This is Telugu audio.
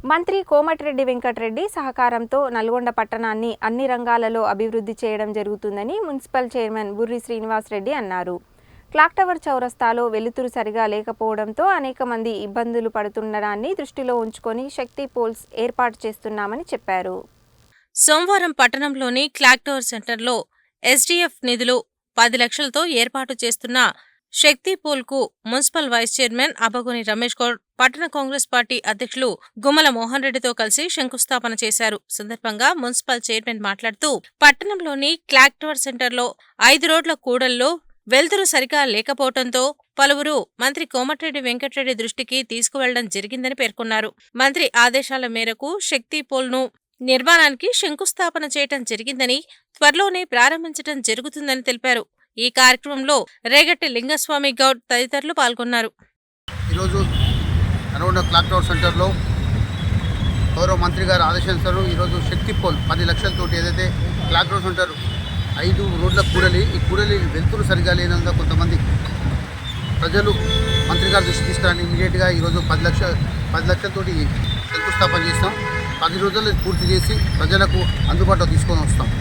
మంత్రి కోమటిరెడ్డి వెంకటరెడ్డి సహకారంతో నల్గొండ పట్టణాన్ని అన్ని రంగాలలో అభివృద్ధి చేయడం జరుగుతుందని మున్సిపల్ చైర్మన్ బుర్రి శ్రీనివాస్ రెడ్డి అన్నారు. క్లాక్ టవర్ చౌరస్తాలో వెలుతురు సరిగా లేకపోవడంతో అనేక మంది ఇబ్బందులు పడుతుండడాన్ని దృష్టిలో ఉంచుకొని శక్తి పోల్స్ ఏర్పాటు చేస్తున్నామని చెప్పారు. సోమవారం పట్టణంలోని క్లాక్ టవర్ సెంటర్లో ఎస్డీఎఫ్ నిధులు 10 లక్షలతో ఏర్పాటు చేస్తున్న శక్తి పోల్కు municipal vice chairman Abagoni Ramesh Goud, పట్టణ కాంగ్రెస్ పార్టీ అధ్యక్షులు గుమ్మల మోహన్ రెడ్డితో కలిసి శంకుస్థాపన చేశారు. సందర్భంగా మున్సిపల్ చైర్మన్ మాట్లాడుతూ పట్టణంలోని క్లాక్ టవర్ సెంటర్లో 5 రోడ్ల కూడల్లో వెలుతురు సరిగా లేకపోవడంతో పలువురు మంత్రి కోమటిరెడ్డి వెంకటరెడ్డి దృష్టికి తీసుకువెళ్లడం జరిగిందని పేర్కొన్నారు. మంత్రి ఆదేశాల మేరకు శక్తి పోల్ను నిర్మాణానికి శంకుస్థాపన చేయడం జరిగిందని, త్వరలోనే ప్రారంభించడం జరుగుతుందని తెలిపారు. ఈ కార్యక్రమంలో రేగట్టి లింగస్వామి గౌడ్ తదితరులు పాల్గొన్నారు. ఈరోజు నల్గొండ క్లాక్ టవర్ సెంటర్లో గౌరవ మంత్రి గారి ఆదేశానుసారం ఈరోజు శక్తి పోల్ 10 లక్షలతో ఏదైతే క్లాక్ టవర్ సెంటర్ 5 రోడ్ల కూడలి, ఈ కూడలి వెలుతురు సరిగా లేనందున కొంతమంది ప్రజలు మంత్రి గారి దృష్టి తీసుకురాని ఇమీడియట్గా ఈరోజు 10 లక్షలతోటి శంకుస్థాపన చేస్తాం. 10 రోజుల్లో పూర్తి చేసి ప్రజలకు అందుబాటులో తీసుకొని వస్తాం.